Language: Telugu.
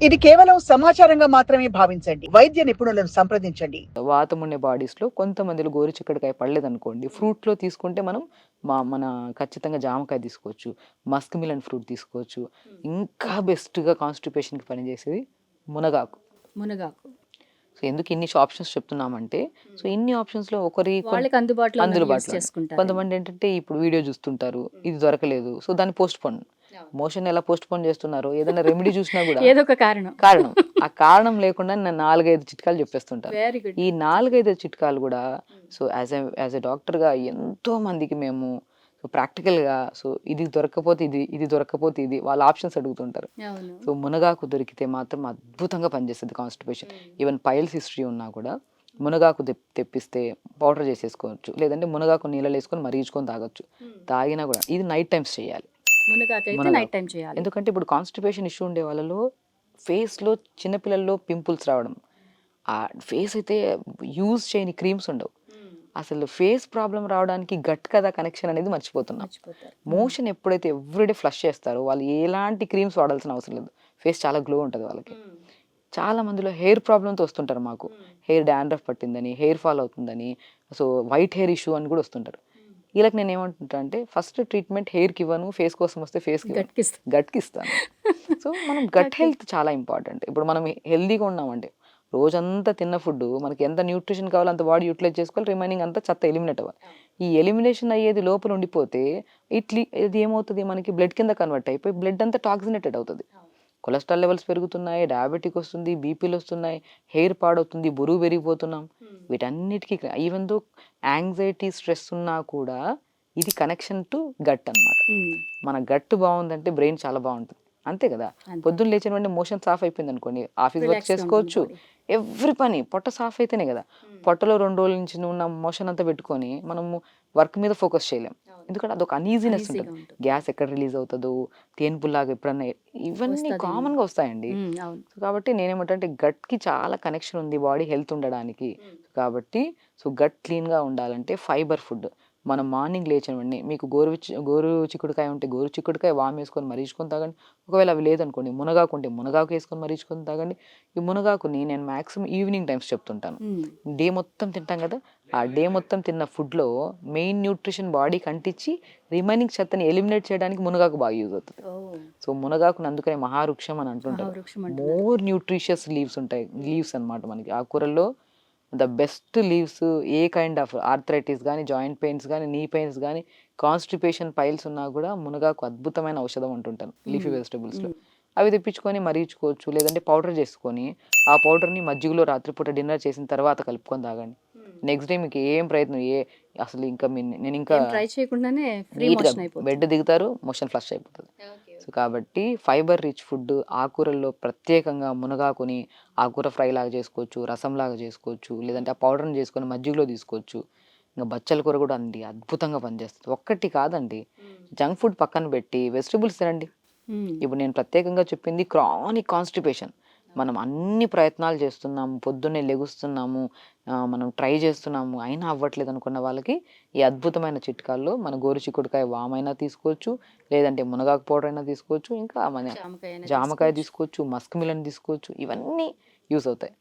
ఇది కేవలం సమాచారంగా మాత్రమే భావించండి. వైద్య నిపుణులను సంప్రదించండి. వాతం ఉండే బాడీస్‌లో కొంతమందిలో గోరుచిక్కుడుకాయ పడలేదనుకోండి, ఫ్రూట్‌లో తీసుకుంటే మనం మన ఖచ్చితంగా జామకాయ తీసుకోవచ్చు. మస్క్ మిలన్ ఫ్రూట్ తీసుకోవచ్చు. ఇంకా బెస్ట్‌గా కాన్‌స్టిపేషన్‌కి పనిచేసేది మునగాకు. మునగాకు. సో, ఎందుకు ఇన్ని ఆప్షన్స్ చెప్తున్నామంటే, సో, ఇన్ని ఆప్షన్స్‌లో వాళ్ళకి అందుబాటులో ఉన్నవి యూజ్ అందుబాటులో చేసుకుంటారు. కొంతమందేంటంటే ఇప్పుడు వీడియో చూస్తుంటారు. ఇది దొరకలేదు. సో, దాన్ని పోస్ట్‌పోన్. మోషన్ ఎలా పోస్ట్‌పోన్ చేస్తున్నారో ఏదైనా రెమెడీ చూసినా గూడా ఏదో ఒక కారణం. కారణం. ఆ కారణం లేకుండా నేను 4, 5 చిట్కాలు చెప్పేస్తుంటాను. Very good. ఈ 4, 5 చిట్కాలు గూడా సో, యాస్ ఎ డాక్టర్‌గా ఎంతో మందికి మేము సో, ప్రాక్టికల్‌గా సో, ఇది దొరక్కపోతే ఇది, ఇది దొరక్కపోతే ఇది వాళ్ళ ఆప్షన్స్ అడుగుతుంటారు. అవును. సో, మునగాకు దొరికితే మాత్రం అద్భుతంగా పనిచేస్తది కాన్‌స్టిపేషన్. ఈవెన్ పైల్స్ హిస్టరీ ఉన్నా కూడా మునగాకు తెప్పిస్తే పౌడర్ చేసేసుకోవచ్చు. లేదంటే మునగాకు నీళ్ళలో ఏసుకొని మరిగించుకొని తాగొచ్చు. తాగినా కూడా ఇది నైట్ టైమ్స్ చేయాలి. మునగాకైతే మునగాకు. నైట్ టైం చేయాలి. ఎందుకంటే ఇప్పుడు కాన్‌స్టిపేషన్ ఇష్యూ ఉండే వాళ్ళలో ఫేస్‌లో చిన్న పిల్లల్లో పింపుల్స్ రావడం. ఆ ఫేస్ అయితే యూజ్ చేయని క్రీమ్స్ ఉండవు. అసలు ఫేస్ ప్రాబ్లమ్ రావడానికి గట్ కదా కనెక్షన్ అనేది మర్చిపోతున్నాం. మర్చిపోతారు. మోషన్ ఎప్పుడైతే ఎవ్రీడే ఫ్లష్ చేస్తారో వాళ్ళు ఎలాంటి క్రీమ్స్ వాడాల్సిన అవసరం లేదు. ఫేస్ చాలా గ్లో ఉంటది వాళ్ళకి. చాలా మందిలో హెయిర్ ప్రాబ్లమ్‌తో వస్తుంటారు మాకు. హెయిర్ డాండ్రఫ్ పట్టిందని, హెయిర్ ఫాల్ అవుతుందని, సో వైట్ హెయిర్ ఇష్యూ అని కూడా వస్తుంటారు. వీళ్ళకి నేను ఏమంటుంటా అంటే ఫస్ట్ ట్రీట్మెంట్ హెయిర్‌కి ఇవ్వను. ఫేస్ కోసం వస్తే ఫేస్‌కి గట్కిస్తా. గట్‌కి ఇస్తాను. సో మనం గట్ హెల్త్ చాలా ఇంపార్టెంట్. ఇప్పుడు మనం హెల్తీగా ఉన్నామంటే రోజంతా తిన్న ఫుడ్ మనకి ఎంత న్యూట్రిషన్ కావాలో అంత బాడీ యూటిలైజ్ చేసుకోవాలి. రిమైనింగ్ అంతా చెత్త ఎలిమినేట్ అవ్వాలి. ఈ ఎలిమినేషన్ అయ్యేది లోపల ఉండిపోతే ఇది ఏమవుతుంది మనకి బ్లడ్ కింద కన్వర్ట్ అయిపోయి బ్లడ్ అంతా టాక్సినేటెడ్ అవుతుంది. కొలెస్ట్రాల్ లెవెల్స్ పెరుగుతున్నాయి, డయాబెటిక్ వస్తుంది, బీపీలు వస్తున్నాయి, హెయిర్ పాడవుతుంది, బరువు పెరిగిపోతున్నాం. వీటన్నిటికీ ఈవెన్ దో యాంగ్జైటీ స్ట్రెస్ ఉన్నా కూడా ఇది కనెక్షన్ టు గట్ అన్నమాట. మన గట్ బాగుందంటే బ్రెయిన్ చాలా బాగుంటుంది. అంతే కదా. పొద్దున్న లేచిన వెంటనే మోషన్ సాఫ్ అయిపోయింది అనుకోండి, ఆఫీస్ వర్క్ చేసుకోవచ్చు. ఎవ్రీ పని పొట్ట సాఫ్ అయితేనే కదా. పొట్టలో 2 రోజుల నుంచి ఉన్న మోషన్ అంతా పెట్టుకొని మనము వర్క్ మీద ఫోకస్ చేయలేం. ఎందుకంటే అదొక అనీజీనెస్ ఉంటుంది. గ్యాస్ ఎక్కడ రిలీజ్ అవుతుందో, తేన్పుల్లాగా ఎప్పుడన్నా ఇవన్నీ కామన్ గా వస్తాయండి. సో కాబట్టి నేనేమంటే గట్ కి చాలా కనెక్షన్ ఉంది బాడీ హెల్త్ ఉండడానికి. కాబట్టి సో గట్ క్లీన్ గా ఉండాలంటే ఫైబర్ ఫుడ్. మనం మార్నింగ్ లేచిన వెంటనే మీకు గోరు చిక్కుడుకాయ ఉంటే గోరు చిక్కుడుకాయ వామ్ వేసుకొని మరిగించుకొని తాగండి. ఒకవేళ అవి లేదనుకోండి మునగాకు ఉంటే మునగాకు వేసుకొని మరిగించుకొని తాగండి. ఈ మునగాకుని నేను మాక్సిమం ఈవినింగ్ టైమ్స్ చెప్తుంటాను. డే మొత్తం తింటాం కదా, ఆ డే మొత్తం తిన్న ఫుడ్లో మెయిన్ న్యూట్రిషన్ బాడీకి అంటించి రిమైనింగ్ చెత్తని ఎలిమినేట్ చేయడానికి మునగాకు బాగా యూజ్ అవుతుంది. సో మునగాకుని అందుకనే మహావృక్షం అని అంటుంటారు. మోర్ న్యూట్రిషియస్ లీవ్స్ అన్నమాట. మనకి ఆకుకూరల్లో the best leaves. A kind of arthritis కానీ, జాయింట్ పెయిన్స్ కానీ, నీ పెయిన్స్ కానీ, కాన్స్టిపేషన్ పైల్స్ ఉన్నా కూడా మునగాకు అద్భుతమైన ఔషధం అంటుంటాను లీఫీ వెజిటబుల్స్లో. అవి తెప్పించుకొని మరిగించుకోవచ్చు. లేదంటే పౌడర్ చేసుకొని ఆ పౌడర్ని మజ్జిగలో రాత్రిపూట డిన్నర్ చేసిన తర్వాత కలుపుకొని తాగండి. నెక్స్ట్ డే మీకు ఏం ప్రయత్నం అసలు ఇంకా నేను ఇంకా ట్రై చేయకుండానే ఫ్రీ నీట్గా మోషన్ అయిపోతుంది. బెడ్ దిగుతారు, మోషన్ ఫ్లష్ అయిపోతుంది. సో కాబట్టి ఫైబర్ రిచ్ ఫుడ్ ఆకుకూరల్లో ప్రత్యేకంగా మునగాకుని ఆకుకూర ఫ్రై లాగా చేసుకోవచ్చు, రసం లాగా చేసుకోవచ్చు, లేదంటే ఆ పౌడర్ని చేసుకొని మజ్జిగలో తీసుకోవచ్చు. ఇంకా బచ్చల కూర కూడా అండి అద్భుతంగా పనిచేస్తుంది. ఒక్కటి కాదండి, జంక్ ఫుడ్ పక్కన పెట్టి వెజిటబుల్స్ తినండి. ఇప్పుడు నేను ప్రత్యేకంగా చెప్పింది క్రానిక్ కాన్స్టిపేషన్. మనం అన్ని ప్రయత్నాలు చేస్తున్నాము, పొద్దున్నే లెగుస్తున్నాము, మనం ట్రై చేస్తున్నాము, అయినా అవ్వట్లేదు అనుకున్న వాళ్ళకి ఈ అద్భుతమైన చిట్కాల్లో మన గోరుచిక్కుడుకాయ వామైనా తీసుకోవచ్చు, లేదంటే మునగాకు పౌడర్ అయినా తీసుకోవచ్చు, ఇంకా మన జామకాయ తీసుకోవచ్చు, మస్క్ మిలన్ తీసుకోవచ్చు. ఇవన్నీ యూస్ అవుతాయి.